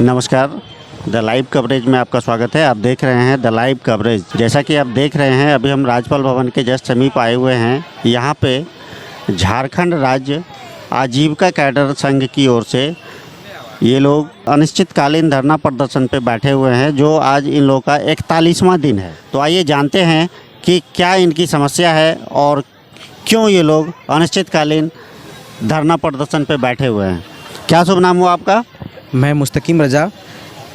नमस्कार, the live coverage में आपका स्वागत है। आप देख रहे हैं द लाइव कवरेज। जैसा कि आप देख रहे हैं, अभी हम राज्यपाल भवन के जस्ट समीप आए हुए हैं। यहाँ पे झारखंड राज्य आजीविका कैडर संघ की ओर से ये लोग अनिश्चितकालीन धरना प्रदर्शन पे बैठे हुए हैं, जो आज इन लोगों का 41वां दिन है। तो आइए जानते हैं कि क्या इनकी समस्या है और क्यों ये लोग अनिश्चितकालीन धरना प्रदर्शन पे बैठे हुए हैं। क्या शुभ नाम हुआ आपका? मैं मुस्तकीम रजा,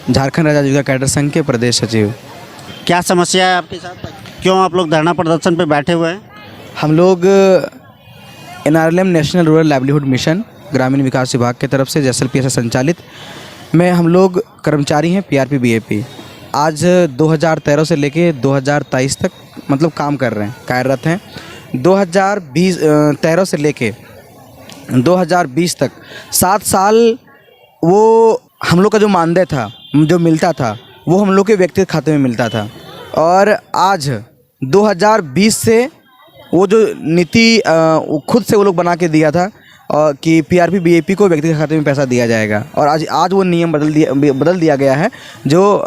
झारखंड राज्य आजीविका कैडर संघ के प्रदेश सचिव। क्या समस्या है आपके साथ? क्यों आप लोग धरना प्रदर्शन पे बैठे हुए हैं? हम लोग NRLM national rural livelihood mission ग्रामीण विकास विभाग की तरफ से JSLPS से संचालित में हम लोग कर्मचारी हैं PRP BAP। आज 2013 से लेके 2023 तक मतलब काम कर रहे हैं, कार्यरत हैं। 2013 से लेके 2020 तक 7 साल वो हम लोग का जो मानदेय था, जो मिलता था, वो हम लोग के व्यक्तिगत खाते में मिलता था। और आज 2020 से वो जो नीति खुद से वो लोग बना के दिया था कि PRP BAP को व्यक्तिगत खाते में पैसा दिया जाएगा, और आज वो नियम बदल दिया गया है, जो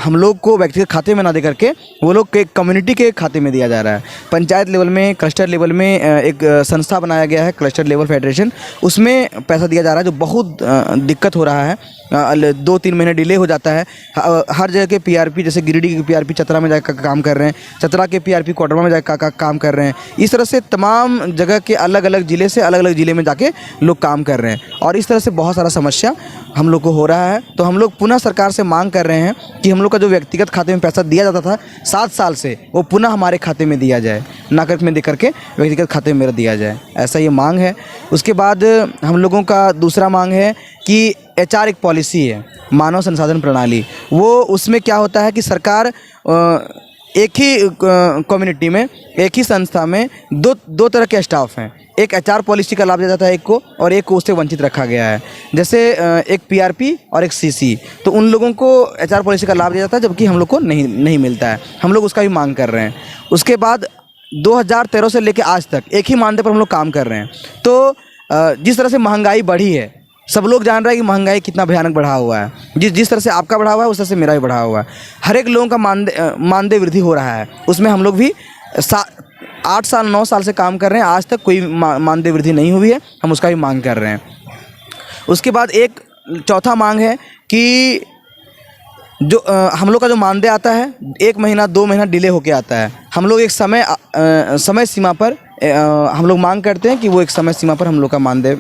हम लोग को व्यक्तिगत खाते में ना दे करके वो लोग के कम्युनिटी के खाते में दिया जा रहा है। पंचायत लेवल में, क्लस्टर लेवल में एक संस्था बनाया गया है, क्लस्टर लेवल फेडरेशन, उसमें पैसा दिया जा रहा है, जो बहुत दिक्कत हो रहा है। 2-3 महीने डिले हो जाता है। हर जगह के PRP, जैसे गिरिडीह के PRP चतरा में जाकर काम कर रहे हैं, चतरा के PRP कोडरमा में जाकर काम कर रहे हैं। इस तरह से तमाम जगह के अलग अलग ज़िले से अलग अलग ज़िले में जाके लोग काम कर रहे हैं, और इस तरह से बहुत सारा समस्या हम लोग को हो रहा है। तो हम लोग पुनः सरकार से मांग कर रहे हैं कि हम लोग का जो व्यक्तिगत खाते में पैसा दिया जाता था 7 साल से, वो पुनः हमारे खाते में दिया जाए, नाकद में दे करके व्यक्तिगत खाते में मेरा दिया जाए, ऐसा ये मांग है। उसके बाद हम लोगों का दूसरा मांग है कि HR एक पॉलिसी है, मानव संसाधन प्रणाली। वो उसमें क्या होता है कि सरकार एक ही कम्युनिटी में, एक ही संस्था में दो तरह के स्टाफ हैं। एक HR पॉलिसी का लाभ दिया जाता है एक को, और एक को उससे वंचित रखा गया है। जैसे एक PRP और एक CC, तो उन लोगों को HR पॉलिसी का लाभ दिया जाता है, जबकि हम लोग को नहीं मिलता है। हम लोग उसका भी मांग कर रहे हैं। उसके बाद 2013 से लेकर आज तक एक ही मानदेय पर हम लोग काम कर रहे हैं। तो जिस तरह से महंगाई बढ़ी है, सब लोग जान रहे हैं कि महंगाई कितना भयानक बढ़ा हुआ है। जिस तरह से आपका बढ़ा हुआ है, उस तरह से मेरा भी बढ़ा हुआ है। हर एक लोगों का मानदेय वृद्धि हो रहा है। उसमें हम लोग भी 8 साल 9 साल से काम कर रहे हैं, आज तक कोई मानदेय वृद्धि नहीं हुई है। हम उसका भी मांग कर रहे हैं। उसके बाद एक चौथा मांग है कि जो हम लोग का जो मानदेय आता है, 1 महीना 2 महीना डिले होके आता है। हम लोग एक समय सीमा पर हम लोग मांग करते हैं कि वो एक समय सीमा पर हम लोग का मानदेय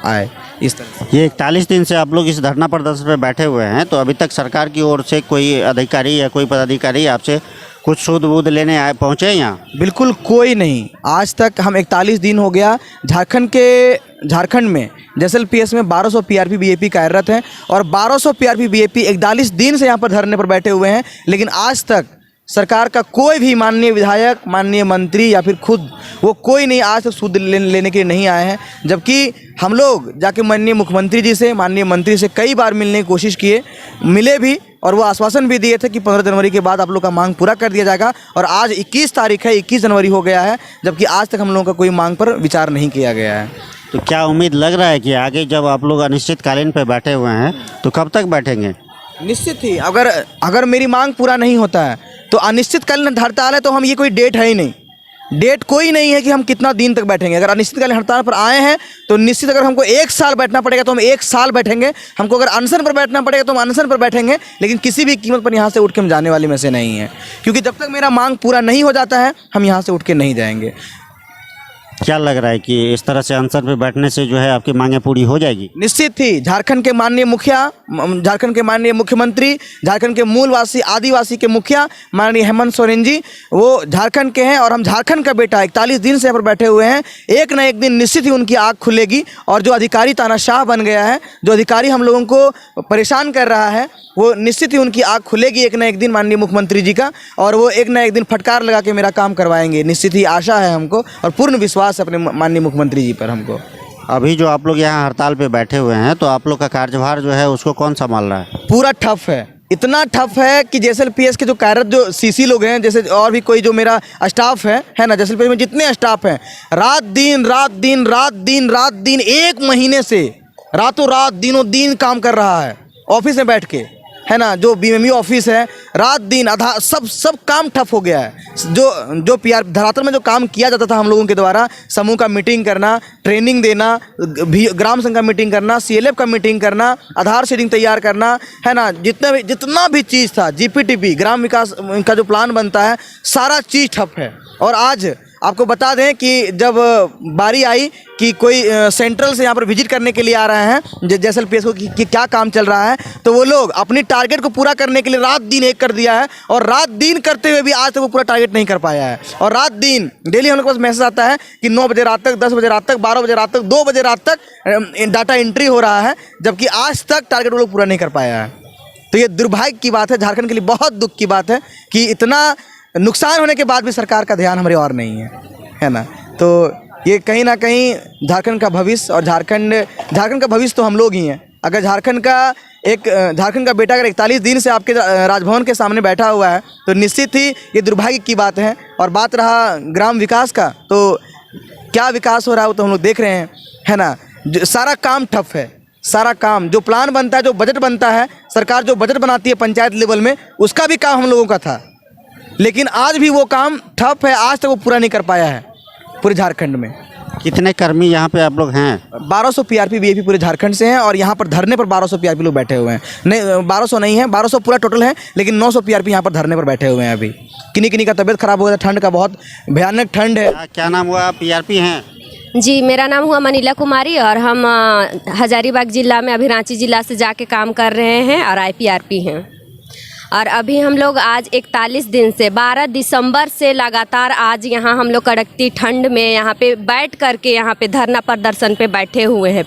आए। इस तरह ये 41 दिन से आप लोग इस धरना प्रदर्शन पे बैठे हुए हैं, तो अभी तक सरकार की ओर से कोई अधिकारी या कोई पदाधिकारी आपसे कुछ सूद वूद लेने पहुँचे यहाँ? बिल्कुल कोई नहीं। आज तक हम 41 दिन हो गया। झारखंड में JSLPS में 1200 PRP BAP कार्यरत हैं, और 1200 PRP BAP 41 दिन से यहाँ पर धरने पर बैठे हुए हैं। लेकिन आज तक सरकार का कोई भी माननीय विधायक, माननीय मंत्री या फिर खुद वो कोई नहीं आज तक सूद लेने के लिए नहीं आए हैं। जबकि हम लोग जाके माननीय मुख्यमंत्री जी से, माननीय मंत्री से कई बार मिलने की कोशिश किए, मिले भी, और वो आश्वासन भी दिए थे कि 15 जनवरी के बाद आप लोग का मांग पूरा कर दिया जाएगा। और आज 21 तारीख है, 21 जनवरी हो गया है, जबकि आज तक हम लोगों का कोई मांग पर विचार नहीं किया गया है। तो क्या उम्मीद लग रहा है कि आगे जब आप लोग अनिश्चितकालीन पे बैठे हुए हैं, तो कब तक बैठेंगे? निश्चित ही अगर मेरी मांग पूरा नहीं होता है तो अनिश्चितकालीन हड़ताल है। तो हम, ये कोई डेट है ही नहीं, डेट कोई नहीं है कि हम कितना दिन तक बैठेंगे। अगर अनिश्चितकालीन हड़ताल पर आए हैं तो निश्चित, अगर हमको 1 साल बैठना पड़ेगा तो हम 1 साल बैठेंगे। हमको अगर अनशन पर बैठना पड़ेगा तो हम अनशन पर बैठेंगे, लेकिन किसी भी कीमत पर यहाँ से उठ के हम जाने वाले में से नहीं है, क्योंकि जब तक मेरा मांग पूरा नहीं हो जाता है हम यहाँ से उठ के नहीं जाएंगे। क्या लग रहा है कि इस तरह से अनशन पे बैठने से जो है आपकी मांगें पूरी हो जाएगी? निश्चित ही। झारखंड के माननीय मुखिया, झारखंड के माननीय मुख्यमंत्री, झारखंड के मूलवासी आदिवासी के मुखिया माननीय हेमंत सोरेन जी, वो झारखंड के हैं, और हम झारखंड का बेटा 41 दिन से यहाँ पर बैठे हुए हैं। एक न एक दिन निश्चित ही उनकी आँख खुलेगी, और जो अधिकारी तानाशाह बन गया है, जो अधिकारी हम लोगों को परेशान कर रहा है, वो निश्चित ही उनकी आँख खुलेगी एक न एक दिन माननीय मुख्यमंत्री जी का, और वो एक न एक दिन फटकार लगा के मेरा काम करवाएंगे। निश्चित ही आशा है हमको, और पूर्ण विश्वास है अपने माननीय मुख्यमंत्री जी पर हमको। अभी जो आप लोग यहाँ हड़ताल पे बैठे हुए हैं, तो आप लोग का कार्यभार जो है उसको कौन संभाल रहा है? पूरा ठप है, इतना ठप है कि JSLPS के जो कार्यरत जो CC लोग हैं, जैसे और भी कोई जो मेरा स्टाफ है ना, JSLPS में जितने स्टाफ हैं, रात दिन 1 महीने से रातों रात दिनों दिन काम कर रहा है। ऑफिस में बैठ के, है ना, जो बीएमयू ऑफिस है, रात दिन आधा सब काम ठप हो गया है। जो पीआर धरातल में जो काम किया जाता था हम लोगों के द्वारा, समूह का मीटिंग करना, ट्रेनिंग देना, ग्राम संघ का मीटिंग करना, सीएलएफ का मीटिंग करना, आधार शीटिंग तैयार करना, है ना, जितना भी चीज़ था, जीपीटीपी ग्राम विकास का जो प्लान बनता है, सारा चीज़ ठप है। और आज आपको बता दें कि जब बारी आई कि कोई सेंट्रल से यहाँ पर विजिट करने के लिए आ रहे हैं जैसलपीएस को कि क्या काम चल रहा है, तो वो लोग अपनी टारगेट को पूरा करने के लिए रात दिन एक कर दिया है, और रात दिन करते हुए भी आज तक वो पूरा टारगेट नहीं कर पाया है। और रात दिन डेली हम लोग के पास मैसेज आता है कि 9 बजे रात तक, 10 बजे रात तक, 12 बजे रात तक, 2 बजे रात तक डाटा एंट्री हो रहा है, जबकि आज तक टारगेट वो लोग पूरा नहीं कर पाया है। तो ये दुर्भाग्य की बात है, झारखंड के लिए बहुत दुख की बात है कि इतना नुकसान होने के बाद भी सरकार का ध्यान हमारी और नहीं है ना। तो ये कहीं ना कहीं झारखंड का भविष्य, और झारखंड का भविष्य तो हम लोग ही हैं। अगर झारखंड का बेटा अगर 41 दिन से आपके राजभवन के सामने बैठा हुआ है, तो निश्चित ही ये दुर्भाग्य की बात है। और बात रहा ग्राम विकास का, तो क्या विकास हो रहा है वो तो हम लोग देख रहे हैं, है ना। सारा काम ठप है, सारा काम जो प्लान बनता है, जो बजट बनता है, सरकार जो बजट बनाती है पंचायत लेवल में, उसका भी काम हम लोगों का था, लेकिन आज भी वो काम ठप है। आज तक वो पूरा नहीं कर पाया है पूरे झारखंड में। कितने कर्मी यहाँ पे आप लोग हैं? 1200 पीआरपी बीएपी पूरे झारखंड से हैं, और यहाँ पर धरने पर 1200 पीआरपी लोग बैठे हुए हैं। नहीं, 1200 नहीं है, 1200 पूरा टोटल है, लेकिन 900 पीआरपी यहाँ पर धरने पर बैठे हुए हैं। अभी किन्हीं का तबीयत खराब हो गया, ठंड का बहुत भयानक ठंड है। क्या नाम हुआ? पीआरपी हैं? जी, मेरा नाम हुआ मनीला कुमारी, और हम हजारीबाग ज़िला में अभी रांची ज़िला से जाके काम कर रहे हैं, और आईपीआरपी हैं। और अभी हम लोग आज 41 दिन से 12 दिसंबर से लगातार आज यहाँ हम लोग कड़कती ठंड में यहाँ पे बैठ करके यहाँ पे धरना प्रदर्शन पे बैठे हुए हैं।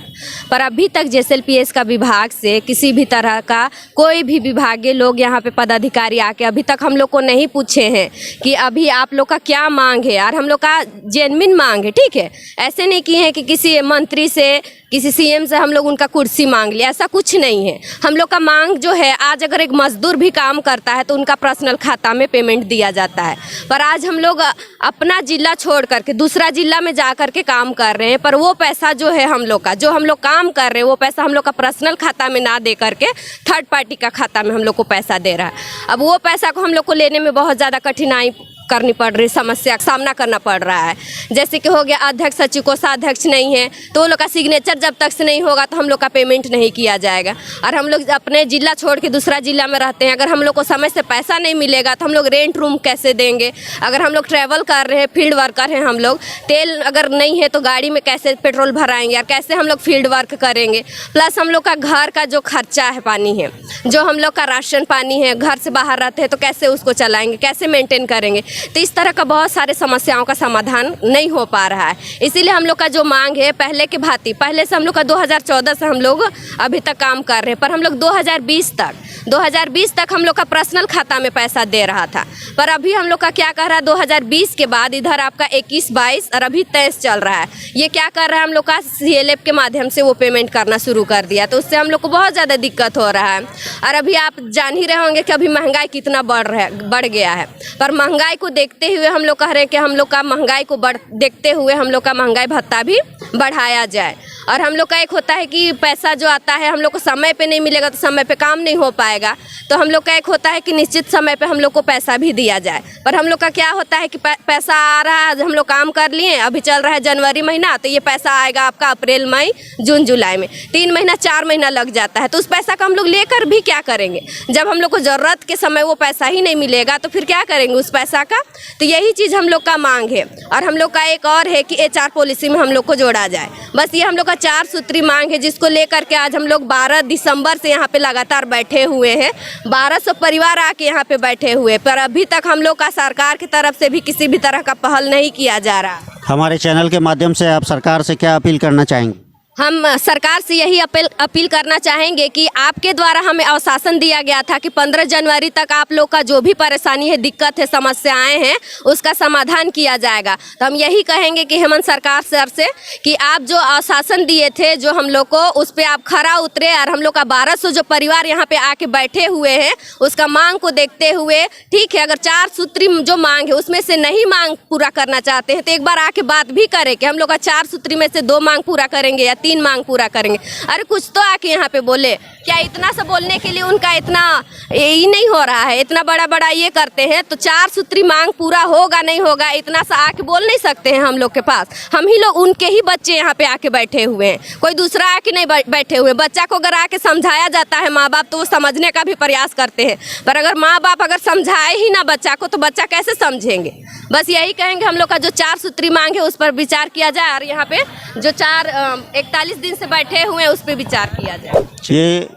पर अभी तक जेएसएलपीएस का विभाग से किसी भी तरह का कोई भी विभागीय लोग यहाँ पे पदाधिकारी आके अभी तक हम लोग को नहीं पूछे हैं कि अभी आप लोग का क्या मांग है। और हम लोग का जेन्युइन मांग है, ठीक है, ऐसे नहीं किए हैं कि किसी मंत्री से, किसी सीएम से हम लोग उनका कुर्सी मांग लिया, ऐसा कुछ नहीं है। हम लोग का मांग जो है, आज अगर एक मजदूर भी काम करता है तो उनका पर्सनल खाता में पेमेंट दिया जाता है, पर आज हम लोग अपना जिला छोड़ करके दूसरा जिला में जा कर के काम कर रहे हैं, पर वो पैसा जो है हम लोग का, जो हम लोग काम कर रहे हैं, वो पैसा हम लोग का पर्सनल खाता में ना दे करके थर्ड पार्टी का खाता में हम लोग को पैसा दे रहा है। अब वो पैसा को हम लोग को लेने में बहुत ज़्यादा कठिनाई करनी पड़ रही, समस्या का सामना करना पड़ रहा है। जैसे कि हो गया अध्यक्ष सचिव कोषाध्यक्ष नहीं है, तो वो लोग का सिग्नेचर जब तक से नहीं होगा तो हम लोग का पेमेंट नहीं किया जाएगा। और हम लोग अपने जिला छोड़ के दूसरा जिला में रहते हैं, अगर हम लोग को समय से पैसा नहीं मिलेगा तो हम लोग रेंट रूम कैसे देंगे। अगर हम लोग ट्रैवल कर रहे हैं, फील्ड वर्कर हैं हम लोग, तेल अगर नहीं है तो गाड़ी में कैसे पेट्रोल भराएंगे, और कैसे हम लोग फील्ड वर्क करेंगे। प्लस हम लोग का घर का जो खर्चा है, पानी है, जो हम लोग का राशन पानी है, घर से बाहर रहते हैं तो कैसे उसको चलाएंगे, कैसे मेंटेन करेंगे। तो इस तरह का बहुत सारे समस्याओं का समाधान नहीं हो पा रहा है। इसीलिए हम लोग का जो मांग है, पहले के भांति, पहले से हम लोग का 2014 से हम लोग अभी तक काम कर रहे हैं, पर हम लोग 2020 तक हम लोग का पर्सनल खाता में पैसा दे रहा था। पर अभी हम लोग का क्या कर रहा है, 2020 के बाद इधर आपका 21-22 और अभी 23 चल रहा है, ये क्या कर रहा है, हम लोग का सीएलएफ के माध्यम से वो पेमेंट करना शुरू कर दिया, तो उससे हम लोग को बहुत ज़्यादा दिक्कत हो रहा है। और अभी आप जान ही रहे होंगे कि अभी महंगाई कितना बढ़ गया है। पर महंगाई को देखते हुए हम लोग कह रहे हैं कि हम लोग का महंगाई को देखते हुए हम लोग का महंगाई भत्ता भी बढ़ाया जाए। और हम लोग का एक होता है कि पैसा जो आता है हम लोग को समय पे नहीं मिलेगा तो समय पे काम नहीं हो पाएगा, तो हम लोग का एक होता है कि निश्चित समय पे हम लोग को पैसा भी दिया जाए। पर हम लोग का क्या होता है कि पैसा आ रहा है, हम लोग काम कर लिए, अभी चल रहा है जनवरी महीना, तो ये पैसा आएगा आपका अप्रैल, मई, जून, जुलाई में, 3 महीना 4 महीना लग जाता है। तो उस पैसा का हम लोग लेकर भी क्या करेंगे, जब हम लोग को ज़रूरत के समय वो पैसा ही नहीं मिलेगा तो फिर क्या करेंगे उस पैसा का। तो यही चीज़ हम लोग का मांग है। और हम लोग का एक और है कि HR पॉलिसी में हम लोग को जोड़ा जाए। बस ये हम लोग का 4 सूत्री मांग है, जिसको लेकर के आज हम लोग 12 दिसंबर से यहाँ पे लगातार बैठे हुए हैं। 1200 परिवार आके यहाँ पे बैठे हुए, पर अभी तक हम लोग का सरकार की तरफ से भी किसी भी तरह का पहल नहीं किया जा रहा। हमारे चैनल के माध्यम से आप सरकार से क्या अपील करना चाहेंगे? हम सरकार से यही अपील करना चाहेंगे कि आपके द्वारा हमें आश्वासन दिया गया था कि 15 जनवरी तक आप लोग का जो भी परेशानी है, दिक्कत है, समस्याएं हैं, उसका समाधान किया जाएगा। तो हम यही कहेंगे कि हेमंत सरकार सर से कि आप जो आश्वासन दिए थे जो हम लोग को, उस पर आप खरा उतरे। और हम लोग का 1200 जो परिवार यहाँ पे आके बैठे हुए हैं, उसका मांग को देखते हुए, ठीक है, अगर 4 सूत्री जो मांग है उसमें से नहीं मांग पूरा करना चाहते हैं तो एक बार आके बात भी करें कि हम लोग का 4 सूत्री में से 2 मांग पूरा करेंगे या 3 मांग पूरा करेंगे। अरे कुछ तो आके यहाँ पे बोले, क्या इतना सा बोलने के लिए उनका इतना ये नहीं हो रहा है, इतना बड़ा बड़ा ये करते हैं तो 4 सूत्री मांग पूरा होगा नहीं होगा इतना सा आके बोल नहीं सकते हैं हम लोग के पास। हम ही लोग उनके ही बच्चे यहाँ पे आके बैठे हुए हैं, कोई दूसरा आके नहीं बैठे हुए। बच्चा को अगर आके समझाया जाता है माँ बाप तो वो समझने का भी प्रयास करते हैं, पर अगर माँ बाप अगर समझाए ही ना बच्चा को तो बच्चा कैसे समझेंगे। बस यही कहेंगे हम लोग का जो 4 सूत्री मांग है उस पर विचार किया जाए और यहाँ पे जो 41 दिन से बैठे हुए हैं उस पर विचार किया जाए। ये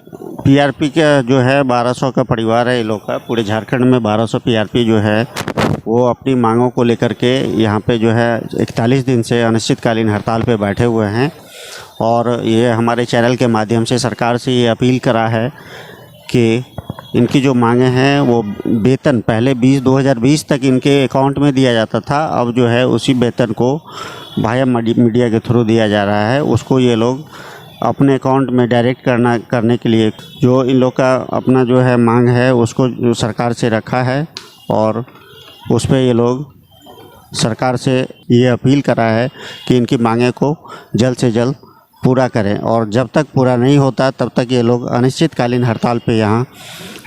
पीआरपी का जो है 1200 का परिवार है ये लोग का, पूरे झारखंड में 1200 पीआरपी जो है वो अपनी मांगों को लेकर के यहाँ पे जो है 41 दिन से अनिश्चितकालीन हड़ताल पे बैठे हुए हैं। और ये हमारे चैनल के माध्यम से सरकार से ये अपील करा है कि इनकी जो मांगे हैं वो वेतन पहले 2020 तक इनके अकाउंट में दिया जाता था, अब जो है उसी वेतन को वाया मीडिया के थ्रू दिया जा रहा है, उसको ये लोग अपने अकाउंट में डायरेक्ट करने के लिए जो इन लोग का अपना जो है मांग है उसको जो सरकार से रखा है और उस पर ये लोग सरकार से ये अपील करा है कि इनकी मांगे को जल्द से जल्द पूरा करें। और जब तक पूरा नहीं होता तब तक ये लोग अनिश्चितकालीन हड़ताल पे यहाँ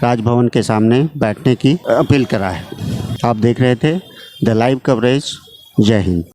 राजभवन के सामने बैठने की अपील करा है। आप देख रहे थे द लाइव कवरेज। जय हिंद।